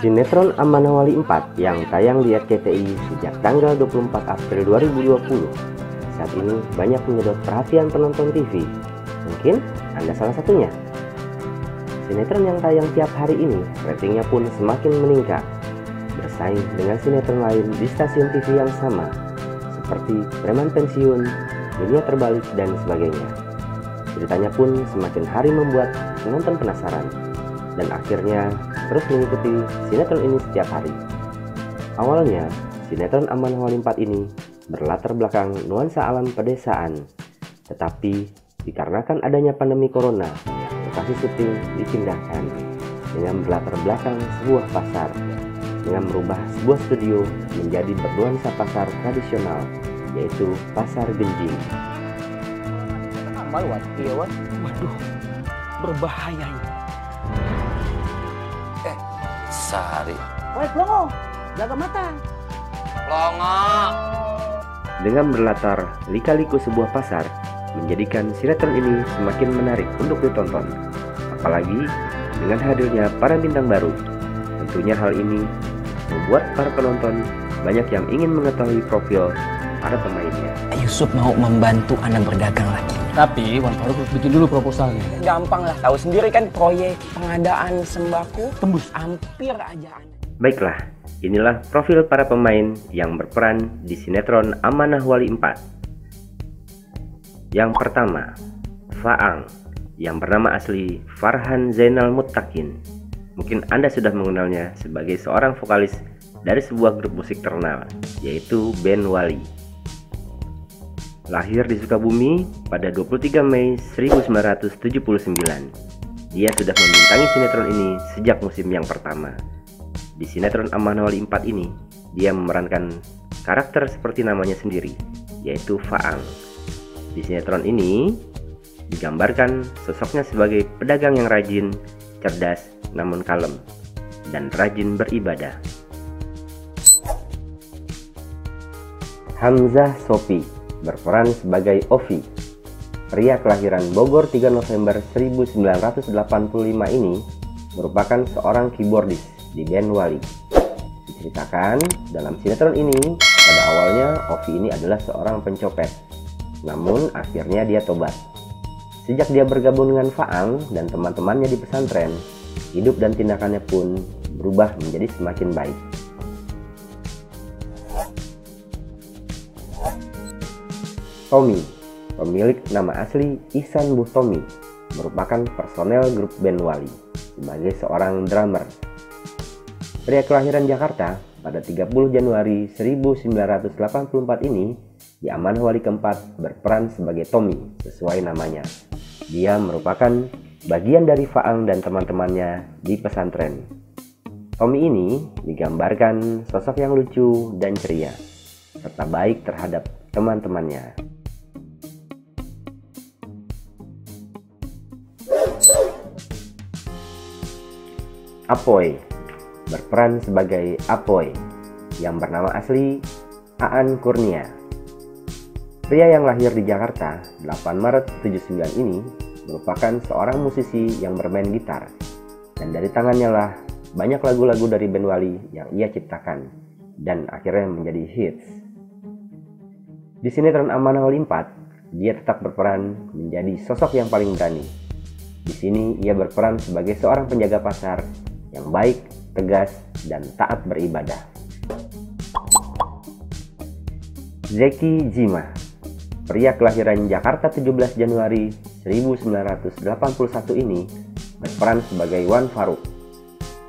Sinetron Amanah Wali 4 yang tayang di RCTI sejak tanggal 24 April 2020 saat ini banyak menyedot perhatian penonton TV. Mungkin Anda salah satunya. Sinetron yang tayang tiap hari ini ratingnya pun semakin meningkat, bersaing dengan sinetron lain di stasiun TV yang sama seperti Preman Pensiun, Dunia Terbalik, dan sebagainya. Ceritanya pun semakin hari membuat penonton penasaran dan akhirnya terus mengikuti sinetron ini setiap hari. Awalnya, sinetron Amanah Wali 4 ini berlatar belakang nuansa alam pedesaan, tetapi dikarenakan adanya pandemi corona, lokasi syuting dipindahkan dengan berlatar belakang sebuah pasar, dengan merubah sebuah studio menjadi bernuansa pasar tradisional, yaitu Pasar Genjing. Waduh, berbahaya ini. Sari. Woi, Plongo, jaga mata. Longo. Dengan berlatar lika-liku sebuah pasar, menjadikan sinetron ini semakin menarik untuk ditonton. Apalagi dengan hadirnya para bintang baru. Tentunya hal ini membuat para penonton banyak yang ingin mengetahui profil para pemainnya. Yusuf mau membantu Anda berdagang lagi. Tapi Wan Faruk harus bikin dulu proposalnya. Gampang lah, tahu sendiri kan proyek pengadaan sembako tembus hampir aja. Baiklah, inilah profil para pemain yang berperan di sinetron Amanah Wali 4. Yang pertama, Faang, yang bernama asli Farhan Zainal Muttaqin. Mungkin Anda sudah mengenalnya sebagai seorang vokalis dari sebuah grup musik terkenal, yaitu band Wali. Lahir di Sukabumi pada 23 Mei 1979. Dia sudah membintangi sinetron ini sejak musim yang pertama. Di sinetron Amanah Wali 4 ini, dia memerankan karakter seperti namanya sendiri, yaitu Faang. Di sinetron ini digambarkan sosoknya sebagai pedagang yang rajin, cerdas, namun kalem, dan rajin beribadah. Hamzah Sopi berperan sebagai Ovi. Pria kelahiran Bogor 3 November 1985 ini merupakan seorang keyboardis di band Wali. Diceritakan dalam sinetron ini, pada awalnya Ovi ini adalah seorang pencopet, namun akhirnya dia tobat. Sejak dia bergabung dengan Faang dan teman-temannya di pesantren, hidup dan tindakannya pun berubah menjadi semakin baik. Tommy, pemilik nama asli Ihsan Buhtomi, merupakan personel grup band Wali sebagai seorang drummer. Pria kelahiran Jakarta pada 30 Januari 1984 ini di Amanah Wali keempat berperan sebagai Tommy sesuai namanya. Dia merupakan bagian dari Faang dan teman-temannya di pesantren. Tommy ini digambarkan sosok yang lucu dan ceria, serta baik terhadap teman-temannya. Apoy berperan sebagai Apoy yang bernama asli Aan Kurnia. Pria yang lahir di Jakarta 8 Maret 79 ini merupakan seorang musisi yang bermain gitar, dan dari tangannya lah banyak lagu-lagu dari band Wali yang ia ciptakan dan akhirnya menjadi hits. Di sinetron Amanah Wali 4, dia tetap berperan menjadi sosok yang paling berani. Di sini ia berperan sebagai seorang penjaga pasar yang baik, tegas, dan taat beribadah. Zeki Jimah, pria kelahiran Jakarta 17 Januari 1981 ini berperan sebagai Wan Faruk.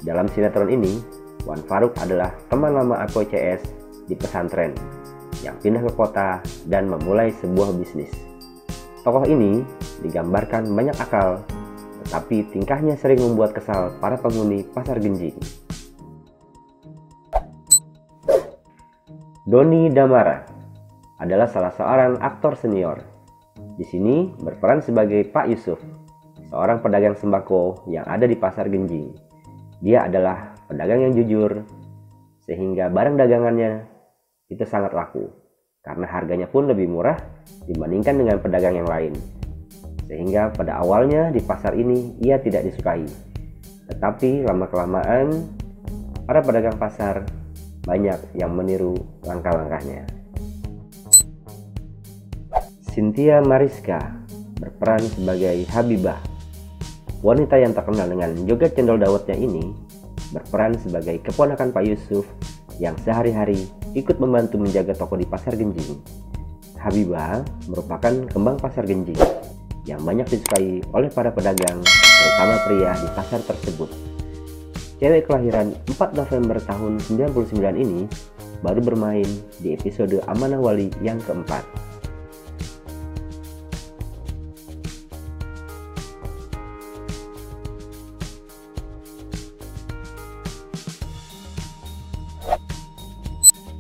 Dalam sinetron ini, Wan Faruk adalah teman lama Apoy CS di pesantren yang pindah ke kota dan memulai sebuah bisnis. Tokoh ini digambarkan banyak akal, tetapi tingkahnya sering membuat kesal para penghuni Pasar Genjing. Doni Damara adalah salah seorang aktor senior. Di sini berperan sebagai Pak Yusuf, seorang pedagang sembako yang ada di Pasar Genjing. Dia adalah pedagang yang jujur, sehingga barang dagangannya itu sangat laku, karena harganya pun lebih murah dibandingkan dengan pedagang yang lain. Sehingga pada awalnya di pasar ini ia tidak disukai. Tetapi lama-kelamaan para pedagang pasar banyak yang meniru langkah-langkahnya. Cynthia Mariska berperan sebagai Habibah. Wanita yang terkenal dengan joget cendol dawetnya ini berperan sebagai keponakan Pak Yusuf yang sehari-hari ikut membantu menjaga toko di Pasar Genjing. Habibah merupakan kembang Pasar Genjing yang banyak disukai oleh para pedagang, terutama pria di pasar tersebut. Cewek kelahiran 4 November tahun 99 ini baru bermain di episode Amanah Wali yang keempat.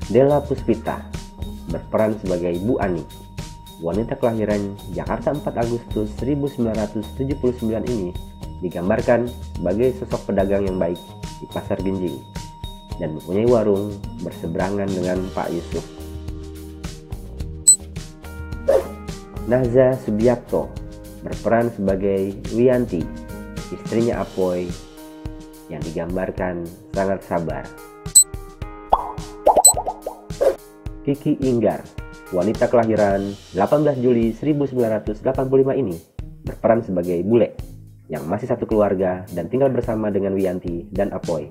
Della Puspita berperan sebagai Bu Ani. Wanita kelahiran Jakarta 4 Agustus 1979 ini digambarkan sebagai sosok pedagang yang baik di Pasar Genjing dan mempunyai warung berseberangan dengan Pak Yusuf. Naza Subiakto berperan sebagai Wiyanti, istrinya Apoy yang digambarkan sangat sabar. Kiki Inggar, wanita kelahiran 18 Juli 1985 ini berperan sebagai Bule yang masih satu keluarga dan tinggal bersama dengan Wiyanti dan Apoy.